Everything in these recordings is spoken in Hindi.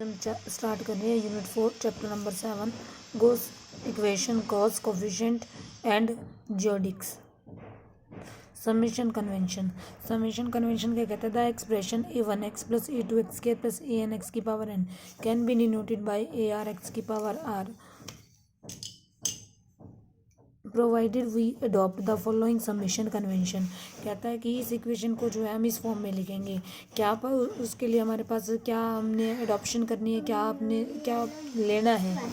हम स्टार्ट कर रहे हैं unit 4 chapter number 7 Gauss equation Gauss coefficient and geodesics. Summation convention क्या कहता है? The expression a1x plus a2x square plus an x की power n can be denoted by arx की power r provided we adopt the following summation convention. कहता है कि इस इक्वेशन को जो है हम इस फॉर्म में लिखेंगे। क्या पर उसके लिए हमारे पास क्या हमने अडॉप्शन करनी है, क्या लेना है।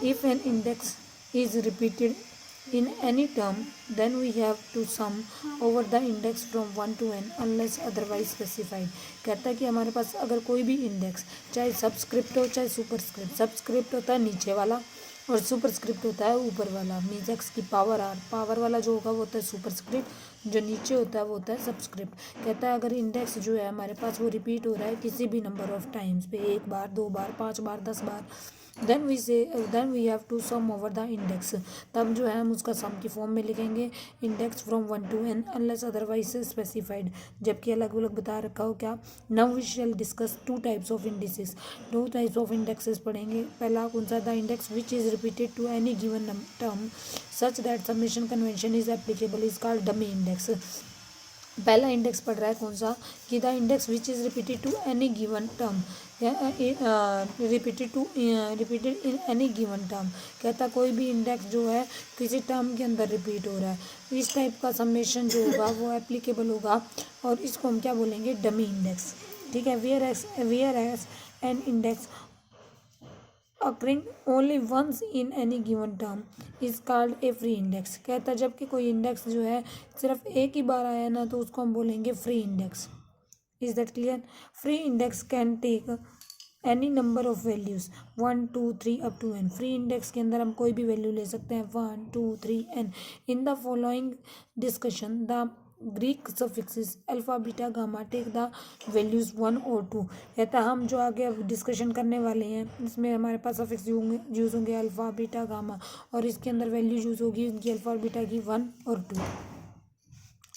If an index is repeated in any term then we have to sum over the index from 1 to n unless otherwise specified. कहता है कि हमारे पास अगर कोई भी इंडेक्स चाहे सबस्क्रिप्ट हो चाहे सुपरस्क्रिप्ट, सबस्क्रिप्ट होता है नीचे वाला और सुपरस्क्रिप्ट होता है ऊपर वाला। मीन्स एक्स की पावर आर, पावर वाला जो होगा वो होता है सुपरस्क्रिप्ट, जो नीचे होता है वो होता है सबस्क्रिप्ट। कहता है अगर इंडेक्स जो है हमारे पास वो रिपीट हो रहा है किसी भी नंबर ऑफ टाइम्स पे, 1 बार 2 बार 5 बार 10 बार, then we have to sum over the index. तब जो है हम उसका सम की फॉर्म में लिखेंगे index from 1 to n unless otherwise specified, जबकि अलग अलग बता रखा हो। क्या? Now we shall discuss two types of indices. 2 types of indexes पढ़ेंगे। पहला कौन सा? The index which is repeated to any given term such that summation convention is applicable is called dummy index. पहला इंडेक्स पढ़ रहा है कौन सा? कि the index which is repeated to any given term, repeated in any given term. कहता कोई भी इंडेक्स जो है किसी टर्म के अंदर रिपीट हो रहा है, इस टाइप का समेशन जो होगा वो एप्लीकेबल होगा और इसको हम क्या बोलेंगे? Dummy index. ठीक है। Whereas an index occurring only once in any given term is called a free index। कहता है जबकि कोई इंडेक्स जो है सिर्फ एक ही बार आया ना तो उसको हम बोलेंगे free index. Is that clear? Free index can take any number of values 1 2 3 up to n। Free index के अंदर हम कोई भी वैल्यू ले सकते हैं 1 2 3 n। In the following discussion the Greek suffixes alpha beta gamma take the values 1 और 2। कहता हम जो आगे अब डिस्कशन करने वाले हैं इसमें हमारे पास सफिक्स यूज़ होंगे अल्फा बीटा गामा और इसके अंदर वैल्यू यूज़ होगी उनकी अल्फा और बीटा की 1 और 2।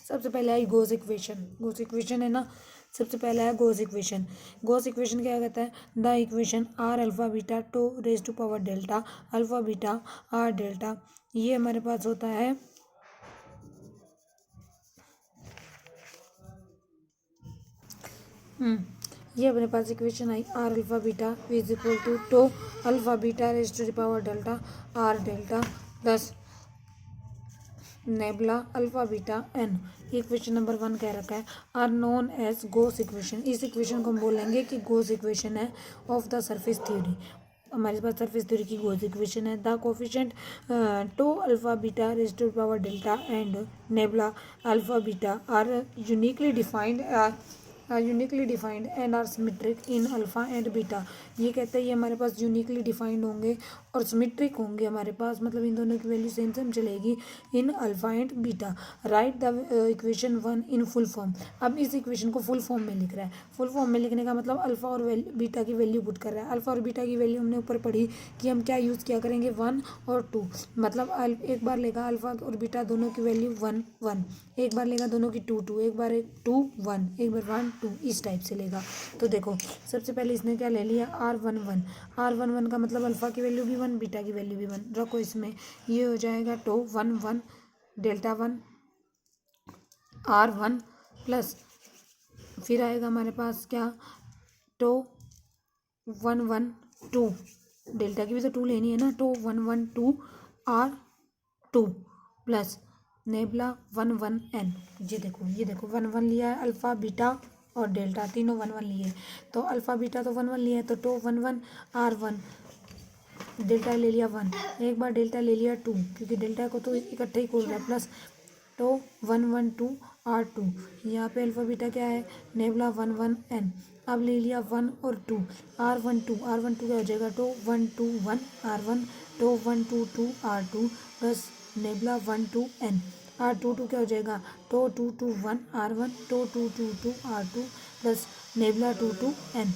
सबसे पहले आई गोस इक्वेशन है ना। सबसे पहला है गोस इक्वेशन। गोस इक्वेशन क्या कहता है? The equation R alpha beta to raise to power delta alpha beta R delta, ये हमारे पास होता है ये अपने पास equation I R alpha beta is equal to to alpha beta raise to the power delta R delta plus nabla alpha beta N. Equation number 1 कह रखा है R known as Gauss equation. इस इक्वेशन को हम बोलेंगे कि गोस इक्वेशन है ऑफ द सरफेस थ्योरी। हमारे पास सरफेस थ्योरी की गोस इक्वेशन है। The coefficient two alpha beta raise to power delta and nabla alpha beta are uniquely defined and are symmetric in alpha and beta. ये कहते हैं ये हमारे पास यूनिकली डिफाइंड होंगे और सिमेट्रिक होंगे हमारे पास, मतलब इन दोनों की वैल्यू सेम सेम चलेगी in alpha and beta. Right the equation 1 in full form. अब इस इक्वेशन को फुल फॉर्म में लिख रहा है। फुल फॉर्म में लिखने का मतलब अल्फा और बीटा की वैल्यू पुट कर रहा है। अल्फा और बीटा की वैल्यू हमने ऊपर पढ़ी कि हम क्या यूज़ किया करेंगे 1 और 2। मतलब एक बार लेगा अल्फा और बीटा दोनों की वैल्यू 1 1, एक बार लेगा दोनों की 2 2, एक बार 2 1, एक बार 1 2, इस टाइप से लेगा। तो देखो सबसे पहले इसने क्या ले लिया R11 का मतलब अल्फा की वैल्यू भी 1 बीटा की वैल्यू भी 1 रखो इसमें। ये हो जाएगा टो 1 1 डेल्टा 1 R1 प्लस फिर आएगा हमारे पास क्या टो 1 1 2, डेल्टा की भी तो 2 लेनी है ना, to 1 1 2 R2 plus nabla 1 1 n। ये देखो 1 1 लिया है अल्फा बीटा और डेल्टा तीनों 1 1 लिए। तो अल्फा बीटा तो 1 1 लिया है तो टो 1 1 R1, डेल्टा ले लिया 1, एक बार डेल्टा ले लिया 2 क्योंकि डेल्टा को तो इकट्ठे ही खोल रहा है, प्लस टो 1 1 2 R2। यहाँ पे अल्फा बीटा क्या है? Nebula 1 1 n। अब ले लिया 1 और 2 R12 क्या हो जाएगा? Tau 1 2 1 R1 tau 1 2 2 R2 plus nabla 1 2 n। R22 क्या हो जाएगा? Tau 2 2 1 R1 tau 2 2 2 R2 plus nabla 2 2 n।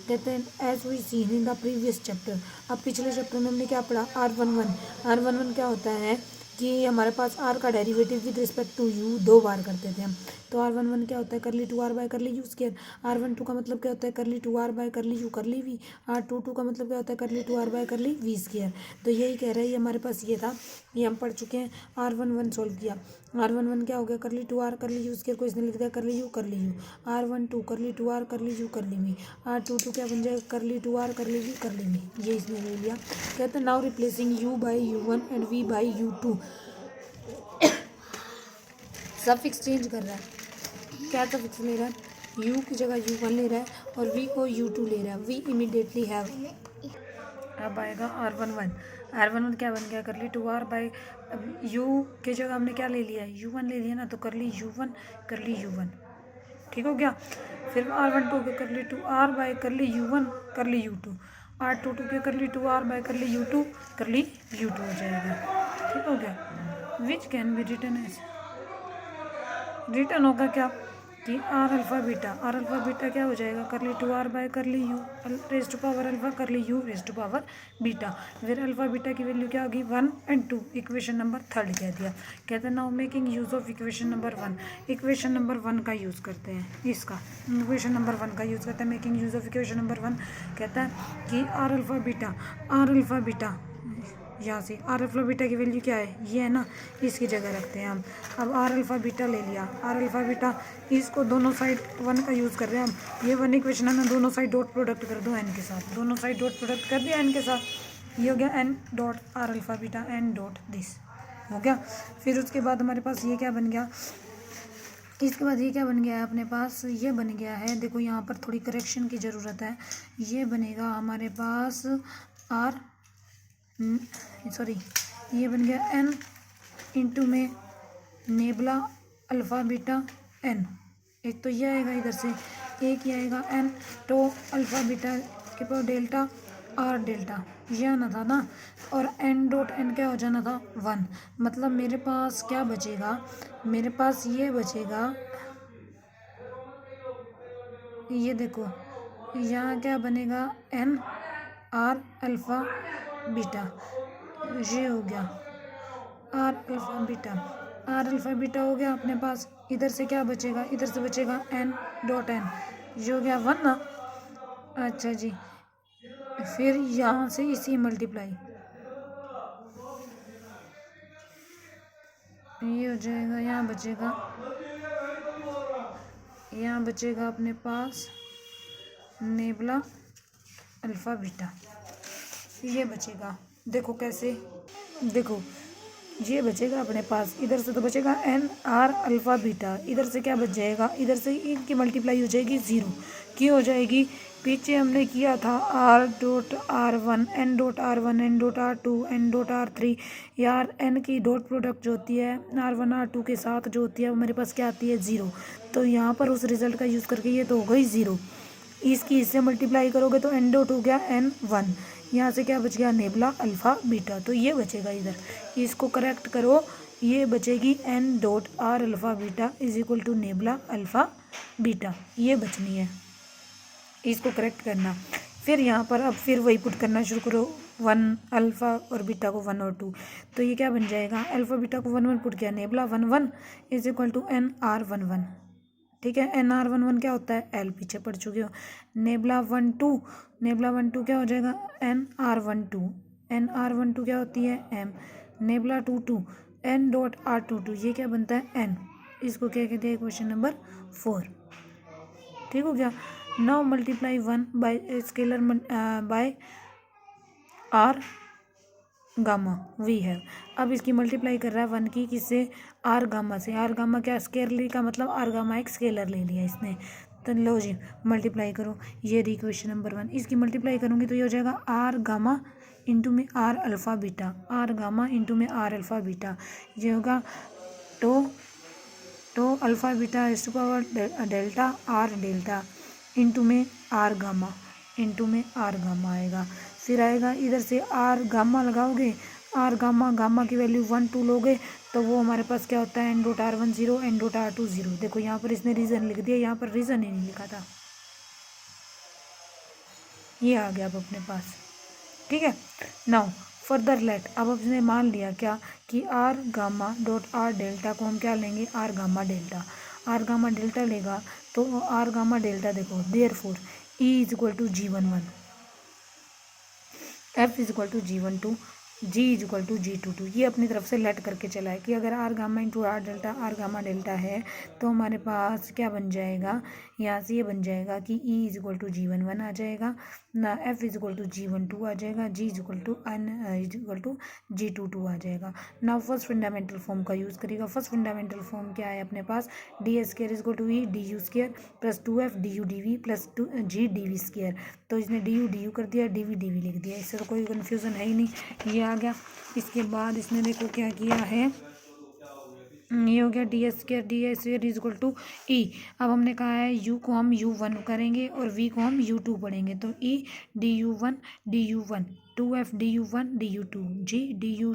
कहते हैं as we seen in the previous chapter. अब पिछले चैप्टर में हमने क्या पढ़ा? R11 क्या होता है? कि हमारे पास आर का derivative with respect to U 2 बार करते थे हम। तो R11 क्या होता है, curly two R by curly U square. R12 का मतलब क्या होता है, curly two R by curly U curly V. R22 का मतलब क्या होता है, curly two R by curly V square. तो यही कह रहे हैं, ये हमारे पास ये था, ये हम पढ़ चुके हैं। R11 सोल्व किया। R11 क्या हो गया, curly two R curly U square को इसने लिख दिया curly U R12 curly two R curly U curly V. R22 क्या बन जाएगा, curly two R curly V curly V. ये इसने ले लिया। कहते हैं now replacing U by U1 and V by U2। Suffix change कर रहा है। क्या सफिक्स ले रहा है, यू की जगह U1 ले रहा है और वी को U2 ले रहा है। We immediately have. अब आएगा R11 क्या बन गया, curly two R by you की जगह हमने क्या ले लिया, U1 ले लिया ना, तो करली U1 ठीक हो गया। फिर R12 के करली टू आर बाय करली U1 करली U2। R22 के करली टू आर बाय करली U2 करली U2 हो जाएगा। ठीक हो गया। Which can be written as, written होगा क्या कि आर अल्फ़ा बीटा क्या हो जाएगा, curly two R by curly u raise to power alpha curly u raise to power beta. फिर अल्फ़ा बीटा की वैल्यू क्या होगी, 1 और 2। इक्वेशन नंबर 3 कह दिया। कहते हैं now making use of equation number 1। Equation number 1 का यूज़ करते हैं, इसका इक्वेशन नंबर 1 का यूज़ करते हैं। Making use of equation number 1 कहता है कि आर अल्फ़ा बीटा यहाँ से आर अल्फ़ा बीटा की वैल्यू क्या है, ये है ना, इसकी जगह रखते हैं हम। अब आर अल्फ़ा बीटा ले लिया, आर अल्फ़ा बीटा, इसको दोनों साइड 1 का यूज़ कर रहे हैं हम। ये 1 इक्वेशन है ना, दोनों साइड डॉट प्रोडक्ट कर दो एन के साथ, दोनों साइड डॉट प्रोडक्ट कर दिया एन के साथ। ये हो गया N dot R alpha beta N dot this हो गया। फिर उसके बाद हमारे पास ये क्या बन गया, इसके बाद ये क्या बन गया है अपने पास, ये बन गया है, देखो यहाँ पर थोड़ी करेक्शन की ज़रूरत है। ये बनेगा हमारे पास आर सॉरी, ये बन गया एन इंटू में नेबला अल्फ़ा बीटा एन। एक तो ये आएगा इधर से, एक ये आएगा एन तो अल्फ़ा बीटा के पास डेल्टा आर डेल्टा, ये आना था ना। और एन डॉट एन क्या हो जाना था, 1। मतलब मेरे पास क्या बचेगा, मेरे पास ये बचेगा, ये देखो यहाँ क्या बनेगा, एन आर अल्फ़ा बीटा, ये हो गया आर अल्फ़ा बीटा हो गया अपने पास। इधर से क्या बचेगा, इधर से बचेगा एन डॉट एन, ये हो गया 1 ना। अच्छा जी, फिर यहाँ से इसी मल्टीप्लाई, ये हो जाएगा, यहाँ बचेगा अपने पास नेबला अल्फ़ा बीटा, ये बचेगा। देखो कैसे, देखो ये बचेगा अपने पास, इधर से तो बचेगा एन आर अल्फ़ा बीटा, इधर से क्या बच जाएगा, इधर से इनकी मल्टीप्लाई हो जाएगी 0। क्यों हो जाएगी, पीछे हमने किया था R dot R one N dot R one N dot R two N dot R three. यार एन की डॉट प्रोडक्ट जो होती है आर वन आर टू के साथ जो होती है वो मेरे पास क्या आती है, 0। तो यहाँ पर उस रिजल्ट का यूज़ करके ये तो हो गई 0, इसकी इससे मल्टीप्लाई करोगे तो एन डॉट हो गया एन 1। यहाँ से क्या बच गया, नेबला अल्फ़ा बीटा, तो ये बचेगा इधर, इसको करेक्ट करो, ये बचेगी N dot R alpha beta is equal to nabla alpha beta, ये बचनी है, इसको करेक्ट करना। फिर यहाँ पर अब फिर वही पुट करना शुरू करो, 1 अल्फ़ा और बीटा को 1 और 2, तो ये क्या बन जाएगा, अल्फ़ा बीटा को 1 1 पुट किया, nabla 1 1 is equal to N R 1 1। ठीक है, एन आर 1 1 क्या होता है, एल पीछे पढ़ चुके हो। नेबला 1 2 क्या हो जाएगा, एन आर 1 2, एन आर 1 2 क्या होती है, M. Nabla 2 2 N dot R 2 2, ये क्या बनता है, एन। इसको क्या कहते हैं, क्वेश्चन नंबर 4। ठीक हो गया। Now multiply 1 by scalar by R gamma V है। अब इसकी मल्टीप्लाई कर रहा है 1 की किससे, आर गामा से। आर गामा क्या, स्केलर का मतलब आर गामा एक स्केलर ले लिया इसने। तो लो जी मल्टीप्लाई करो, ये रही इक्वेशन नंबर 1। इसकी मल्टीप्लाई करूँगी तो ये हो जाएगा आर गामा इंटू में R alpha beta, R gamma into में आर अल्फ़ा बीटा, ये होगा तो अल्फ़ा बीटा इस to power delta R delta into में आर गामा आएगा। फिर आएगा इधर से आर गामा लगाओगे, आर गामा की वैल्यू 1 2 लोगे तो वो हमारे पास क्या होता है, N dot R 1 0 N dot R 2 0। देखो यहाँ पर इसने रीज़न लिख दिया, यहाँ पर रीज़न ही नहीं लिखा था, ये आ गया अब अपने पास। ठीक है, नाउ फर्दर लेट, अब उसने मान लिया क्या कि R gamma dot R delta को हम क्या लेंगे, R gamma delta. R gamma delta लेगा तो आर गामा डेल्टा देखो, therefore E is equal to G11, F is equal to G12, G is equal to G22। ये अपनी तरफ से लेट करके चला है कि अगर R gamma into R gamma delta है तो हमारे पास क्या बन जाएगा, यहाँ से ये बन जाएगा कि E is equal to G11 आ जाएगा ना, F is equal to G12 आ जाएगा, G is equal to G22 आ जाएगा। नाउ फर्स्ट फंडामेंटल फॉर्म का यूज़ करेगा। फर्स्ट फंडामेंटल फॉर्म क्या है अपने पास, D S square is equal to E D U square plus 2f D U D V plus G D V square. तो इसने डी यू कर दिया, डी वी लिख दिया, इससे तो कोई कन्फ्यूज़न है ही नहीं, ये आ गया। इसके बाद इसने देखो क्या किया है, ये हो गया D S square is equal to E. अब हमने कहा है यू को हम U1 करेंगे और वी को हम U2 पढ़ेंगे, तो E D U one 2f D U two G D U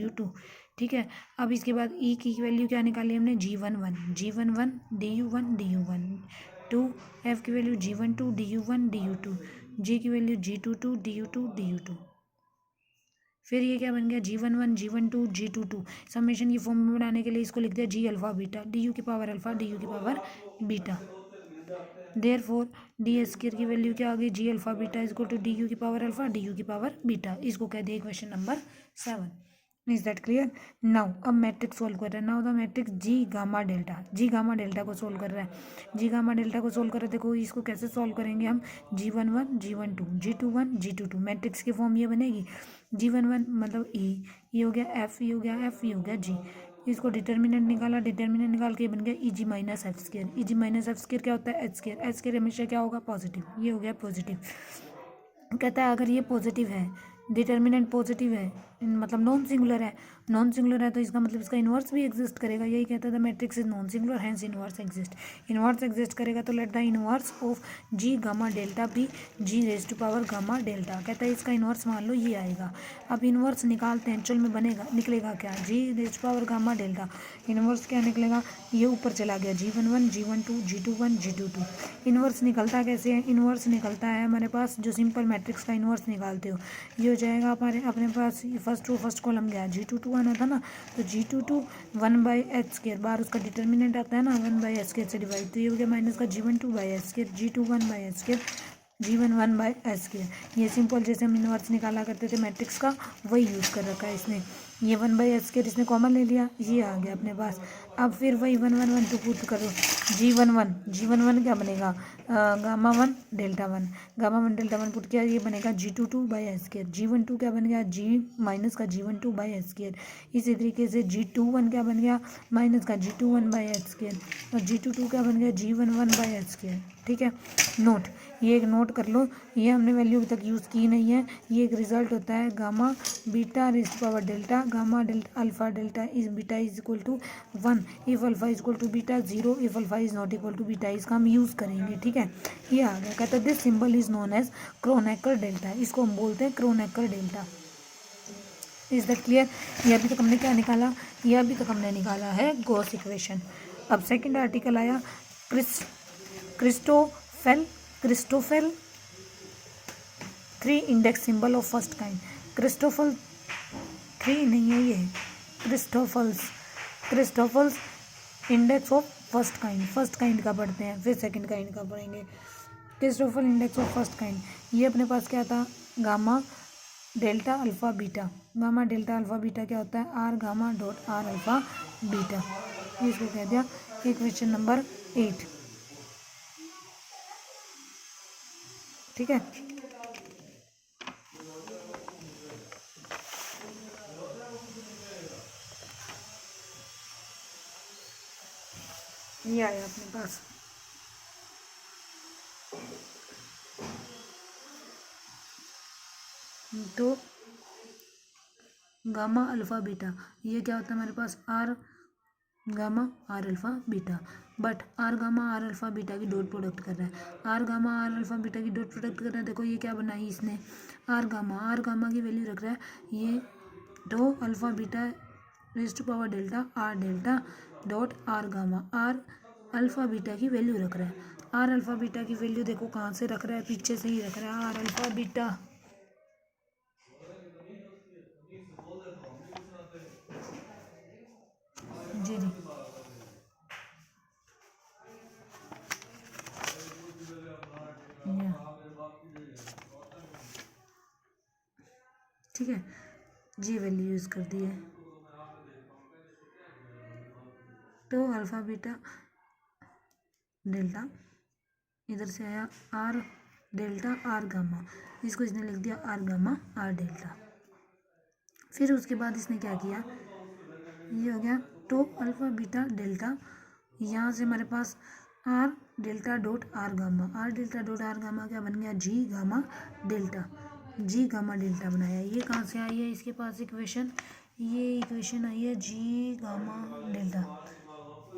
two, ठीक है। अब इसके बाद ई की वैल्यू क्या निकाली हमने, G11 D U one 2f की value G12 D U two, G की value G22 D U to. फिर ये क्या बन गया, G11 G12 G22। समेशन की फॉर्म में बनाने के लिए इसको लिख दिया G alpha beta, D U की पावर अल्फा डी यू की power beta. Therefore D S square की वैल्यू क्या आ गई, G alpha beta is equal to D U की पावर अल्फा डी यू की पावर बीटा। इसको कह दिया question number 7। Is that clear. Now अब मैट्रिक्स सोल्व कर रहे हैं। Now the matrix G gamma delta को सोल्व कर रहा है। जी गामा डेल्टा को सोल्व कर रहे हैं। देखो इसको कैसे सोल्व करेंगे हम, G11 G12 G21 G22, matrix की फॉर्म ये बनेगी G11 मतलब ई, ये हो गया एफ, ये हो गया एफ, ये हो गया जी। इसको डिटर्मिनेंट निकाला, डिटर्मिनेंट निकाल के बन गया ई जी माइनस एफ स्केयर। ई जी माइनस एफ स्केयर क्या होता है, एच स्केयर हमेशा क्या होगा, पॉजिटिव। ये हो गया पॉजिटिव। कहता है अगर ये पॉजिटिव है, डिटर्मिनेंट पॉजिटिव है, मतलब नॉन सिंगुलर है तो इसका मतलब इसका इन्वर्स भी एग्जिस्ट करेगा। यही कहता था matrix is non singular hence inverse exist करेगा। तो let the inverse of G gamma delta भी G raise to power gamma delta. कहता है इसका इन्वर्स मान लो ये आएगा। अब इन्वर्स निकालते हैं, चल में निकलेगा क्या, G raise to power gamma delta. Inverse क्या निकलेगा, ये ऊपर चला गया G11 G12 G21 G22। Inverse निकलता कैसे है, इन्वर्स निकलता है हमारे पास जो सिंपल मैट्रिक्स का इन्वर्स निकालते हो, ये हो जाएगा हमारे अपने पास फर्स्ट कॉलम गया G22 आना था ना, तो G22 1/h², बार उसका डिटर्मिनेंट आता है ना 1/h² से डिवाइड, तो ये हो गया माइनस का G12/h², G2 1/h², G1 1/h²। ये सिंपल जैसे हम इन्वर्स निकाला करते थे मैट्रिक्स का, वही यूज़ कर रखा है इसने। ये 1/h² इसने कॉमन ले लिया, ये आ गया अपने पास। अब फिर वही 1 1 1 2 पुट करो, G11 क्या बनेगा, गामा 1 डेल्टा 1 पुट किया, ये बनेगा G22/h²। G12 क्या बन गया, G माइनस का G12/h²। इसी तरीके से G21 क्या बन गया, माइनस का G21/h², और G22 क्या बन गया, G11/h²। ठीक है, नोट, ये एक नोट कर लो, ये हमने वैल्यू अभी तक यूज़ की नहीं है। ये एक रिजल्ट होता है gamma beta raise to power delta, gamma delta alpha delta is beta is equal to 1 if alpha is equal to beta 0 if alpha is not equal to beta. इसका हम यूज़ करेंगे, ठीक है। ये आ गया, कहता है this symbol is known as Kronecker delta, इसको हम बोलते हैं Kronecker delta. Is that clear. ये अभी तक हमने क्या निकाला, ये अभी तक हमने निकाला है गॉस इक्वेशन। अब सेकेंड आर्टिकल आया Christoffel 3 index symbol of first kind. Christoffel 3 नहीं है, ये Christoffel's index of first kind का पढ़ते हैं, फिर सेकंड काइंड का पढ़ेंगे। Christoffel index of first kind, ये अपने पास क्या था, gamma delta alpha beta. Gamma delta alpha beta क्या होता है, R gamma dot R alpha beta. इसको कह दिया क्वेश्चन नंबर 8, ठीक है। ये आया अपने पास। तो गामा अल्फा बीटा, ये क्या होता है हमारे पास, R gamma R alpha beta, but R gamma R alpha beta की डॉट प्रोडक्ट कर रहा है। R gamma R alpha beta की डॉट प्रोडक्ट कर रहा है। देखो ये क्या बनाई इसने, आर गामा की वैल्यू रख रहा है, ये tau alpha beta raise to power delta dot R gamma, R alpha beta की वैल्यू रख रहा है। आर अल्फा बीटा की वैल्यू देखो कहाँ से रख रहा है, पीछे से ही रख रहा है। आर अल्फा बीटा जी जी ये ठीक है, जी वैल्यू यूज़ कर दी है। तो अल्फ़ा बीटा डेल्टा, इधर से आया आर डेल्टा आर गामा, इसको इसने लिख दिया आर गामा आर डेल्टा। फिर उसके बाद इसने क्या किया, ये हो गया तो अल्फ़ा बीटा डेल्टा, यहाँ से हमारे पास R delta dot R gamma, R delta dot R gamma क्या बन गया, G gamma delta, G gamma delta बनाया। ये कहाँ से आई है इसके पास इक्वेशन, ये इक्वेशन आई है जी गामा डेल्टा,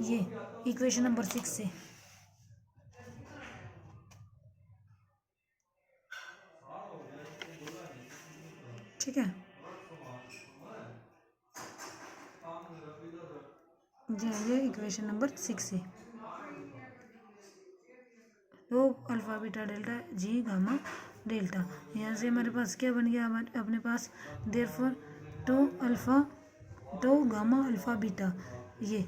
ये इक्वेशन नंबर 6 से। ठीक है, ये इक्वेशन नंबर 6 से। तो alpha beta delta G gamma delta, यहाँ से हमारे पास क्या बन गया, हमारे अपने पास देयरफॉर तो अल्फ़ा तो गामा अल्फ़ा बीटा, ये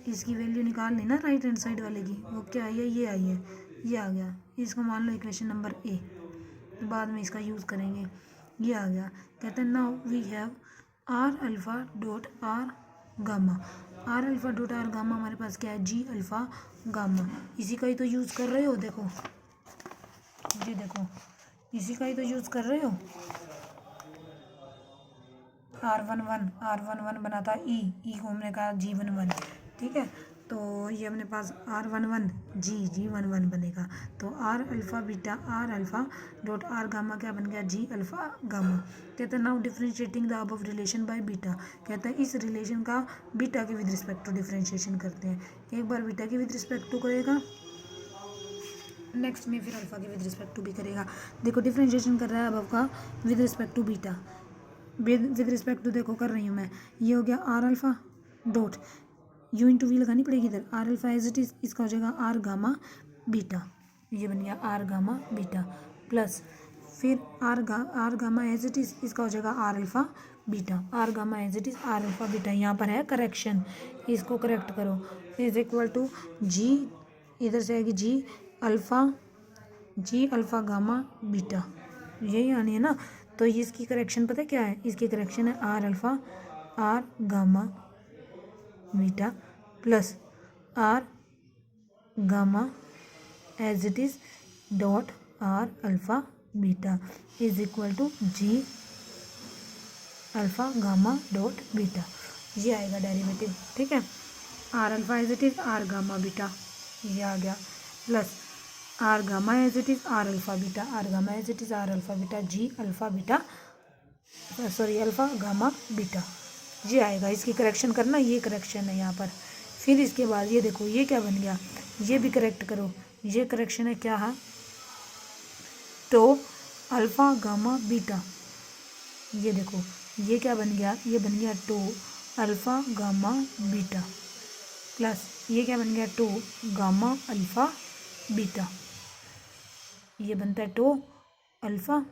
इसकी वैल्यू निकाल ली ना राइट हैंड साइड वाले की, वो क्या आई है, ये आई है, ये आ गया, इसको मान लो इक्वेशन नंबर ए, बाद में इसका यूज़ करेंगे। ये आ गया, कहते हैं now we have R alpha dot R gamma, R alpha dot R gamma हमारे पास क्या है, जी अल्फ़ा गामा, इसी का ही तो यूज़ कर रहे हो, देखो जी देखो इसी का ही तो यूज़ कर रहे हो। R11 बना था ई को हमने कहा G11, ठीक है, तो ये अपने पास R11 G11 बनेगा। तो R alpha beta R alpha dot R gamma क्या बन गया, जी अल्फ़ा गामा। कहते हैं now differentiating the above relation by beta, कहते हैं इस रिलेशन का बीटा के विद रिस्पेक्ट टू डिफ्रेंशिएशन करते हैं। एक बार बीटा के विद रिस्पेक्ट टू करेगा, नेक्स्ट में फिर अल्फ़ा के विद रिस्पेक्ट टू भी करेगा। देखो डिफ्रेंशिएशन कर रहा है अबव का with respect to beta, with respect to देखो कर रही हूँ मैं, ये हो गया R alpha dot U into V लगानी पड़ेगी इधर, R alpha as it is, इसका हो जाएगा आर गामा बीटा, ये बन गया आर गामा बीटा, प्लस फिर R gamma as it is, इसका हो जाएगा R alpha beta, R gamma as it is R alpha beta, यहाँ पर है करेक्शन, इसको करेक्ट करो, इज इक्वल टू जी, इधर से आएगी जी अल्फ़ा गामा बीटा, यही आनी है ना। तो इसकी करेक्शन पता है क्या है, इसकी करेक्शन है R alpha R gamma beta plus R gamma as it is dot R alpha beta is equal to G alpha gamma dot beta, ये आएगा डेरिवेटिव, ठीक है। R alpha as it is R gamma beta, ये आ गया, plus R gamma as it is R alpha beta, R gamma as it is R alpha beta, G alpha beta sorry alpha gamma beta, ये आएगा। इसकी करेक्शन करना, ये करेक्शन है यहाँ पर। फिर इसके बाद ये देखो ये क्या बन गया, ये भी करेक्ट करो, ये करेक्शन है क्या है, तो अल्फ़ा गामा बीटा, ये देखो ये क्या बन गया, ये बन गया two alpha gamma beta plus ये क्या बन गया, टू गामा अल्फ़ा बीटा, ये बनता है two alpha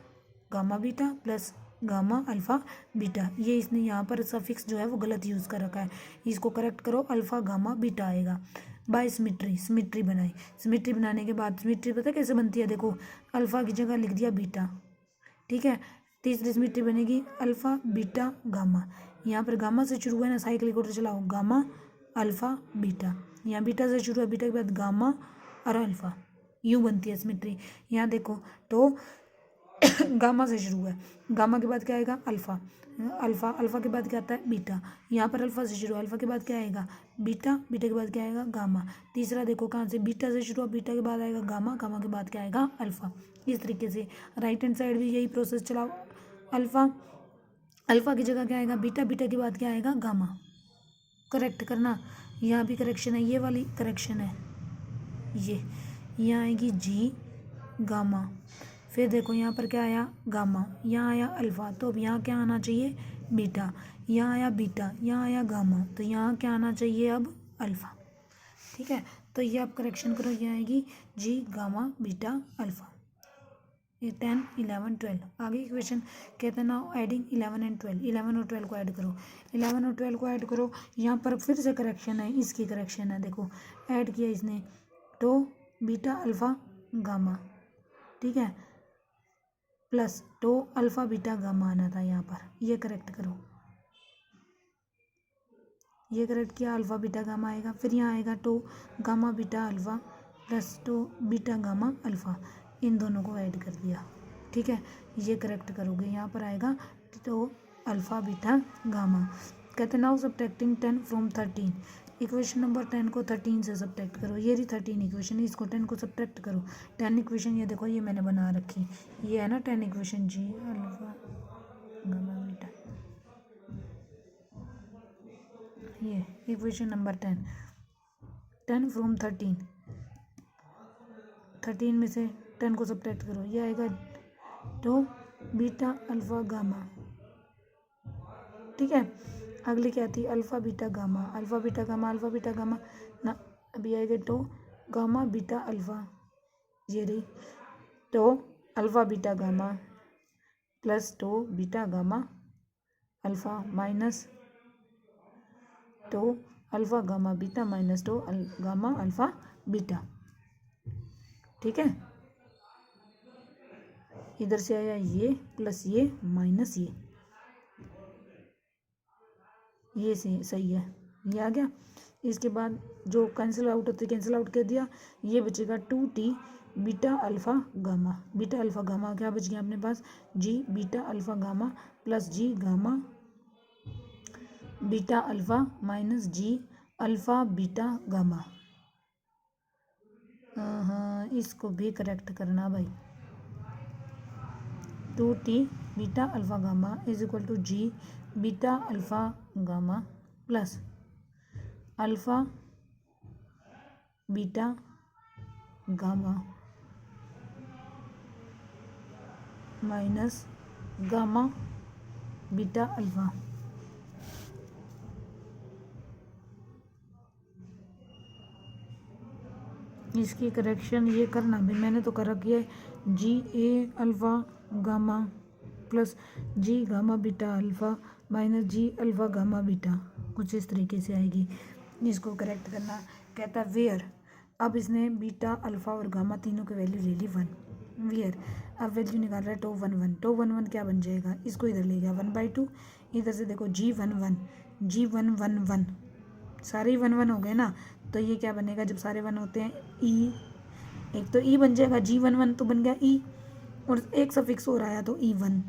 gamma beta plus gamma alpha beta. ये इसने यहाँ पर सफिक्स जो है वो गलत यूज़ कर रखा है, इसको करेक्ट करो, अल्फ़ा गामा बीटा आएगा। बाय सिमिट्री बनाई, सिमिट्री बनाने के बाद सिमिट्री पता है कैसे बनती है, देखो अल्फ़ा की जगह लिख दिया बीटा, ठीक है। तीसरी सिमिट्री बनेगी अल्फ़ा बीटा गामा, यहाँ पर गामा से शुरू है ना, साइक्लिक ऑर्डर चलाओ, गामा अल्फ़ा बीटा, यहाँ बीटा से शुरू है, बीटा के बाद गामा और अल्फ़ा, यूँ बनती है सिमिट्री। यहाँ देखो तो गामा से शुरू है, गामा के बाद क्या आएगा, अल्फ़ा, अल्फ़ा के बाद क्या आता है, बीटा, यहाँ पर अल्फ़ा से शुरू है, अल्फ़ा के बाद क्या आएगा, बीटा, बीटा के बाद क्या आएगा, गामा। तीसरा देखो कहाँ से, बीटा से शुरू है, बीटा के बाद आएगा गामा, गामा के बाद क्या आएगा, अल्फ़ा। इस तरीके से राइट हैंड साइड भी यही प्रोसेस चलाओ, अल्फ़ा की जगह क्या आएगा, बीटा, बीटा के बाद क्या आएगा, गामा। करेक्ट करना, यहाँ भी करेक्शन है, ये वाली करेक्शन है, ये यहाँ आएगी जी गामा, फिर देखो यहाँ पर क्या आया, गामा, यहाँ आया अल्फ़ा, तो अब यहाँ क्या आना चाहिए, बीटा, यहाँ आया बीटा, यहाँ आया गामा, तो यहाँ क्या आना चाहिए, अब अल्फ़ा, ठीक है। तो ये आप करेक्शन करो, ये आएगी जी गामा बीटा अल्फ़ा। ये 10 11 12 आगे की क्वेश्चन कहते हैं ना एडिंग 11 एंड 12 11 और 12 को ऐड करो 11 और 12 को ऐड करो। यहाँ पर फिर से करेक्शन है, इसकी करेक्शन है, देखो ऐड किया इसने तो बीटा अल्फ़ा गामा, ठीक है, प्लस तो अल्फ़ा बीटा गामा आना था यहाँ पर, ये करेक्ट करो, ये करेक्ट किया, अल्फ़ा बीटा गामा आएगा। फिर यहाँ आएगा तो गामा बीटा अल्फ़ा प्लस तो बीटा गामा अल्फ़ा, इन दोनों को ऐड कर दिया, ठीक है, ये करेक्ट करोगे, यहाँ पर आएगा तो अल्फ़ा बीटा गामा। कहते now subtracting 10 from 13, equation number 10 को 13 से सब्ट्रैक्ट करो, ये रही 13 इक्वेशन, इसको 10 को सब्ट्रैक्ट करो। 10 इक्वेशन ये देखो ये मैंने बना रखी, ये है ना 10 इक्वेशन, जी अल्फ़ा गामा बीटा, ये इक्वेशन नंबर 10 फ्रॉम 13 में से 10 को सब्ट्रैक्ट करो, ये आएगा तो बीटा अल्फ़ा गामा, ठीक है। अगली क्या थी alpha beta gamma, alpha beta gamma, alpha beta gamma ना, अभी आएगा तो गामा बीटा अल्फ़ा, ये रही तो अल्फ़ा बीटा गामा प्लस तो बीटा गामा अल्फ़ा माइनस तो अल्फ़ा गामा बीटा माइनस तो गामा अल्फ़ा बीटा, ठीक है। इधर से आया ये प्लस ये माइनस ये सही है, ये आ गया। इसके बाद जो कैंसिल आउट होते कैंसिल आउट कर दिया, ये बचेगा 2t beta alpha gamma, beta alpha gamma क्या बच गया अपने पास, G beta alpha gamma plus G gamma beta alpha minus G alpha beta gamma. हाँ इसको भी करेक्ट करना भाई, 2t beta alpha gamma is equal to G beta alpha gamma plus alpha beta gamma minus gamma beta alpha. इसकी करेक्शन ये करना भी मैंने तो कर रखी है, G A alpha gamma plus G gamma beta alpha minus G alpha gamma beta, कुछ इस तरीके से आएगी, इसको करेक्ट करना। कहता है वेयर, अब इसने बीटा अल्फ़ा और गामा तीनों की वैल्यू ले ली 1, वेयर अब वैल्यू निकाल रहा है तो 1 1, तो 1 1 क्या बन जाएगा, इसको इधर ले गया 1/2, इधर से देखो जी 1 1 जी 1 1 1, सारे ही 1 1 हो गए ना, तो ये क्या बनेगा जब सारे 1 होते हैं ई, एक तो ई बन जाएगा, जी 1 1 तो बन गया ई, और एक सफिक्स और आया तो E1,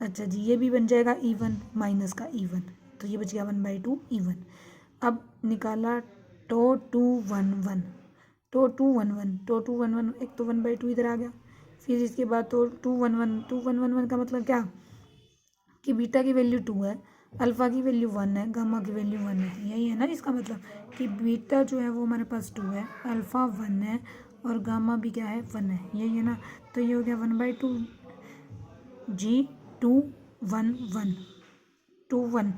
अच्छा जी ये भी बन जाएगा E1 माइनस का E1, तो ये बच गया 1/2 E1। अब निकाला तो 2 1 1, तो 2 1 1, तो 2 1 1, एक तो 1/2 इधर आ गया, फिर इसके बाद तो 2 1 1, 2 1 1 1 का मतलब क्या कि बीटा की वैल्यू 2 है, अल्फ़ा की वैल्यू 1 है, गामा की वैल्यू 1 है, यही है ना इसका मतलब कि बीटा जो है वो हमारे पास 2 है, अल्फ़ा 1 है और गामा भी क्या है 1 है, यही है ना। तो ये हो गया 1/2 जी 2 1 1 2 1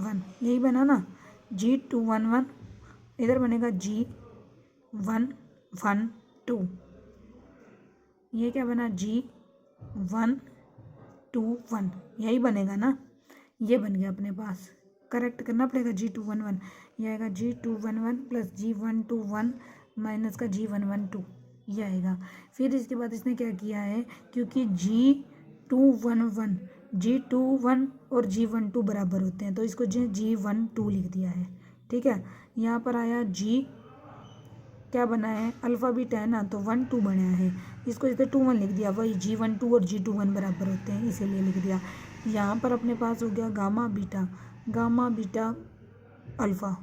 1, यही बना ना, जी 2 1 1, इधर बनेगा जी 1 1 2, ये क्या बना जी 1 2 1, यही बनेगा ना, ये बन गया अपने पास, करेक्ट करना पड़ेगा जी 2 1 1, ये आएगा जी 2 1 1 प्लस जी 1 2 1 माइनस का जी 1 1 2, ये आएगा। फिर इसके बाद इसने क्या किया है, क्योंकि जी 2 1 1 जी 2 1 और जी 1 2 बराबर होते हैं, तो इसको जी 1 2 लिख दिया है, ठीक है। यहाँ पर आया जी क्या बना है, अल्फ़ा बीटा है ना, तो 1 2 बना है, इसको इधर 2 1 लिख दिया, वही जी 1 2 और जी 2 1 बराबर होते हैं इसीलिए लिख दिया। यहाँ पर अपने पास हो गया गामा बीटा अल्फ़ा,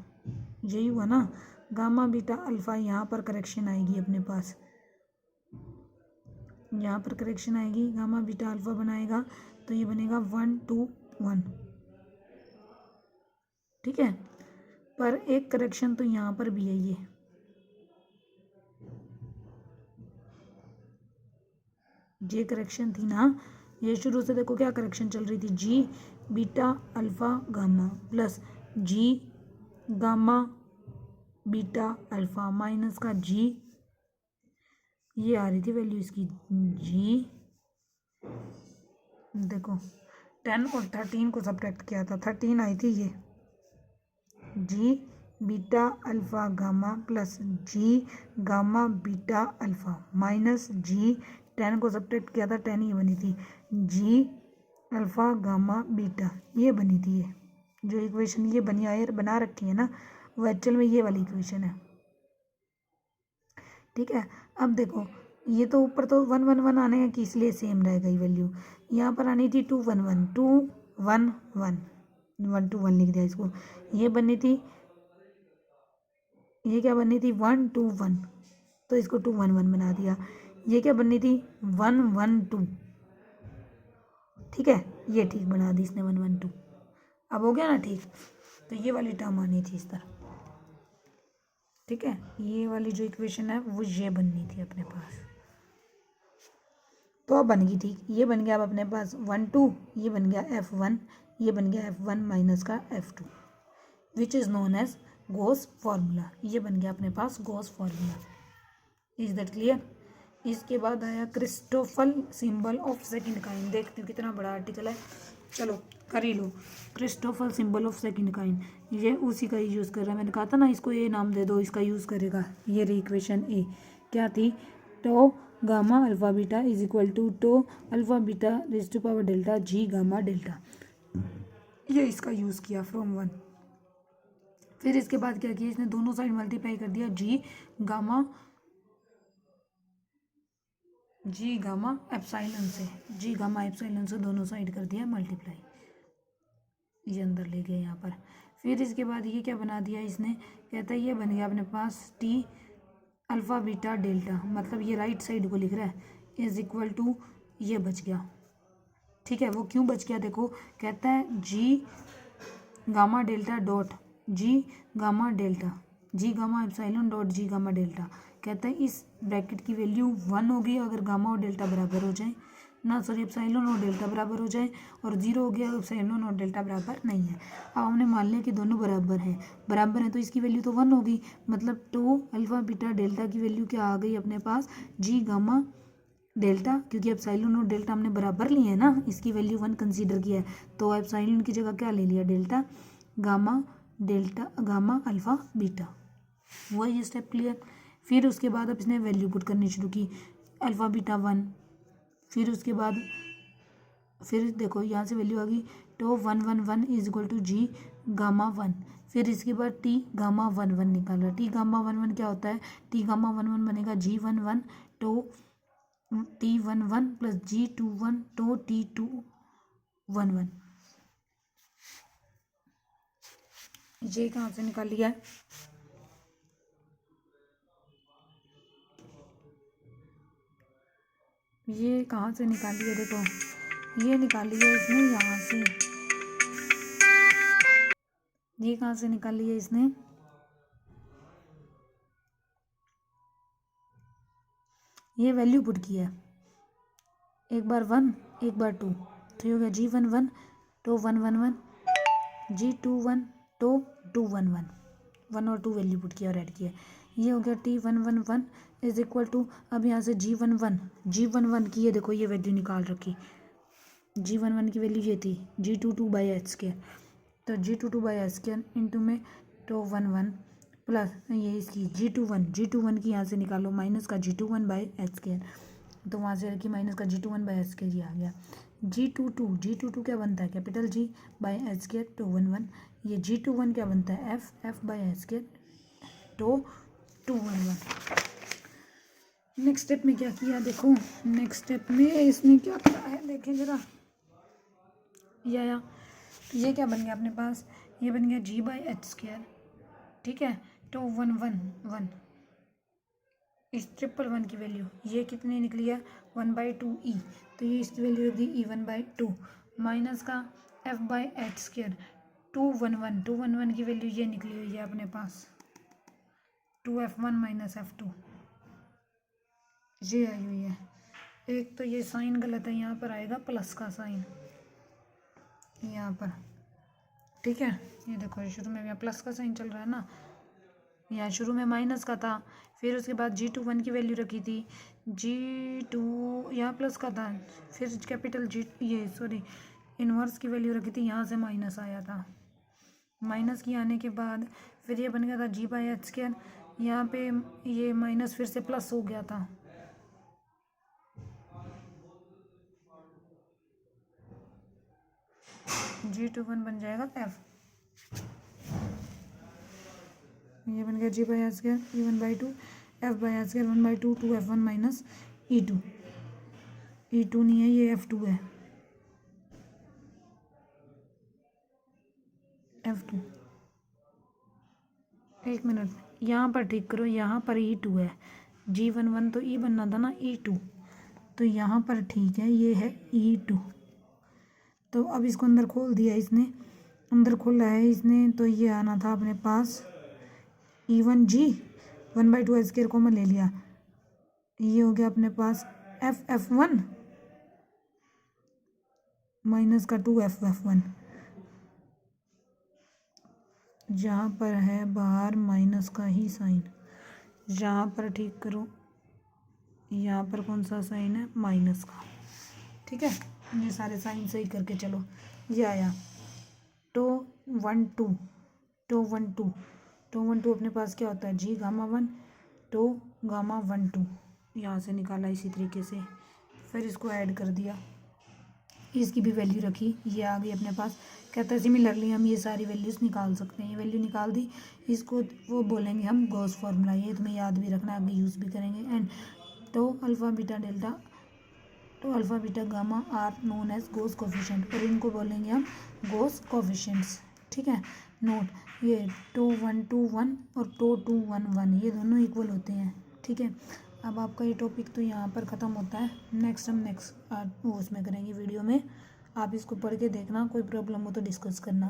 यही हुआ ना, गामा बीटा अल्फ़ा, यहाँ पर करेक्शन आएगी अपने पास, यहाँ पर करेक्शन आएगी, गामा बीटा अल्फ़ा बनाएगा तो ये बनेगा 1 2 1, ठीक है। पर एक करेक्शन तो यहाँ पर भी है, ये करेक्शन थी ना, ये शुरू से देखो क्या करेक्शन चल रही थी, G beta alpha gamma plus G gamma beta alpha minus का जी ये आ रही थी वैल्यू इसकी जी, देखो 10 और 13 को सब्ट्रैक्ट किया था, 13 आई थी ये G beta alpha gamma plus G gamma beta alpha minus G 10 को सब्ट्रैक्ट किया था, 10 ये बनी थी जी अल्फ़ा गामा बीटा, ये बनी थी ये जो इक्वेशन ये बना रखी है ना, वो एक्चुअल में ये वाली इक्वेशन है। ठीक है, अब देखो ये तो ऊपर तो 1 1 1 आने की, इसलिए सेम रह गई वैल्यू। यहाँ पर आनी थी 2 1 1 2 1 1 1 2 1 लिख दिया इसको। ये बननी थी, ये क्या बननी थी 1 2 1, तो इसको 2 1 1 बना दिया। ये क्या बननी थी 1 1 2, ठीक है, ये ठीक बना दी इसने 1 1 2। अब हो गया ना ठीक, तो ये वाली टर्म आनी थी इस तरह। ठीक है, ये वाली जो इक्वेशन है वो ये बननी थी अपने पास, तो अब बन गई ठीक। ये बन गया अब अपने पास 1 2, ये बन गया F1, ये बन गया F1 माइनस का F2 which is known as Gauss formula. ये बन गया अपने पास Gauss formula. Is that clear? इसके बाद आया Christoffel symbol of second kind. देखते हो कितना बड़ा आर्टिकल है, चलो कर ही लो। Christoffel symbol of second kind, ये उसी का यूज़ कर रहा है। मैंने कहा था ना इसको ये नाम दे दो, इसका यूज़ करेगा। ये रही इक्वेशन ए, क्या थी, tau gamma alpha beta is equal to to alpha beta raise to power delta G gamma delta. ये इसका यूज़ किया फ्रॉम 1। फिर इसके बाद क्या किया, इसने दोनों साइड मल्टीप्लाई कर दिया, जी गामा एप्साइलन से, जी गामा एप्साइलन से दोनों साइड कर दिया मल्टीप्लाई, ये अंदर ले गया यहाँ पर। फिर इसके बाद ये क्या बना दिया इसने, कहता है ये बन गया अपने पास टी अल्फ़ा बीटा डेल्टा, मतलब ये राइट साइड को लिख रहा है, इज इक्वल टू ये बच गया। ठीक है, वो क्यों बच गया देखो, कहता है G gamma delta dot G gamma delta, G gamma epsilon dot G gamma delta. कहता है इस ब्रैकेट की वैल्यू 1 होगी अगर गामा और डेल्टा बराबर हो जाए ना, सॉरी एप्साइलन और डेल्टा बराबर हो जाए, और 0 हो गया एप्साइलन और डेल्टा बराबर नहीं है। अब हमने मान लिया कि दोनों बराबर हैं तो इसकी वैल्यू तो 1 होगी, मतलब टू अल्फा बीटा डेल्टा की वैल्यू क्या आ गई अपने पास, जी गामा डेल्टा, क्योंकि एप्साइलन और डेल्टा हमने बराबर लिए हैं ना, इसकी वैल्यू 1 कंसीडर किया है, तो एप्साइलन की जगह क्या ले लिया, delta gamma delta gamma alpha beta. हुआ ये स्टेप क्लियर? फिर उसके बाद अब इसने वैल्यू पुट करनी शुरू की, अल्फा बीटा 1, फिर उसके बाद फिर देखो यहाँ से वैल्यू आ गई, तो 1 1 1 is equal to G gamma 1। फिर इसके बाद टी गामा 1 1 निकाला, टी गामा 1 1 क्या होता है, टी गामा 1 1 बनेगा जी 1 1 तो टी 1 1 प्लस जी 2 1 तो टी 2 1 1। ये कहाँ से निकाल लिया है, ये कहाँ से निकाल लिया, देखो ये निकाल लिया इसने यहाँ से, ये कहाँ से निकाल लिया इसने, ये वैल्यू पुट किया, एक बार 1 एक बार 2, तो ये हो गया जी 1 1 तो 1 1 1, जी 2 1 तो 2 1 1, 1 और 2 वैल्यू पुट किया और ऐड किया, ये हो गया टी 1 1 1 इज इक्वल टू, अब यहाँ से जी 1 1 की ये देखो ये वैल्यू निकाल रखी, जी 1 1 की वैल्यू ये थी जी 2 2 बाई एच स्क्वायर, तो जी 2 2 बाई एच स्क्वायर इंटू में तो 1 1 प्लस ये इसकी जी 2 1 की यहाँ से निकालो माइनस का जी 2 1 बाई एच स्क्वायर, तो वहाँ से रखी माइनस का जी 2 1 बाई एच स्क्वायर, ये आ गया जी 2 2 क्या बनता है, capital G by H square तो 1 1, ये जी 2 1 क्या बनता है, एफ बाई एच स्क्वायर तो 2 1 1। नेक्स्ट स्टेप में क्या किया देखो, नेक्स्ट स्टेप में इसने क्या करा है देखें जरा, ये क्या बन गया अपने पास, ये बन गया जी बाई एच स्क्वायर, ठीक है, तो 1 1 1, इस 1 1 की वैल्यू ये कितनी निकली है 1/2 ई, तो ये इसकी वैल्यू रख दी ई 1/2 माइनस का एफ बाई एच स्क्वायर 2 1 1 की वैल्यू ये निकली हुई है अपने पास 2f1 माइनस f2, ये आई हुई है। एक तो ये साइन गलत है, यहाँ पर आएगा प्लस का साइन यहाँ पर, ठीक है, ये देखो शुरू में यहाँ प्लस का साइन चल रहा है ना, यहाँ शुरू में माइनस का था, फिर उसके बाद G2 1 की वैल्यू रखी थी, G2 यहाँ प्लस का था, फिर कैपिटल G ये सॉरी इन्वर्स की वैल्यू रखी थी, यहाँ से माइनस आया था। माइनस की आने के बाद फिर ये बन गया था G/h², यहाँ पे ये माइनस फिर से प्लस हो गया था। G21 बन जाएगा F, ये बन गया G/h² E1/2 F/h² 1/2 2F1 minus E2। E2 नहीं है, ये F2 है, F2। एक मिनट, यहाँ पर ठीक करो, यहाँ पर E2 है, G11 तो E बनना था ना, E2, तो यहाँ पर ठीक है, ये है E2। तो अब इसको अंदर खोल दिया इसने, अंदर खोला है इसने, तो ये आना था अपने पास E1G 1/2 h² कॉमन ले लिया, ये हो गया अपने पास F1 माइनस का 2F1, जहाँ पर है बाहर माइनस का ही साइन, यहाँ पर ठीक करो, यहाँ पर कौन सा साइन है, माइनस का। ठीक है, ये सारे साइन सही करके चलो, ये आया T12 T12 अपने पास क्या होता है, G∝1 T∝12, यहाँ से निकाला इसी तरीके से, फिर इसको ऐड कर दिया, इसकी भी वैल्यू रखी, ये आ गई अपने पास। कहता है सिमिलरली हम ये सारी वैल्यूज़ निकाल सकते हैं, ये वैल्यू निकाल दी, इसको वो बोलेंगे हम गॉस फार्मूला, ये तुम्हें याद भी रखना, आगे यूज़ भी करेंगे। एंड तो अल्फ़ा बीटा डेल्टा तो alpha beta gamma are known as Gauss coefficient, और इनको बोलेंगे हम गॉस कोफिशिएंट्स। ठीक है, नोट ये T1 और T2 ये दोनों इक्वल होते हैं। ठीक है, अब आपका ये टॉपिक तो यहाँ पर ख़त्म होता है, नेक्स्ट हम उसमें करेंगे वीडियो में, आप इसको पढ़ के देखना, कोई प्रॉब्लम हो तो डिस्कस करना।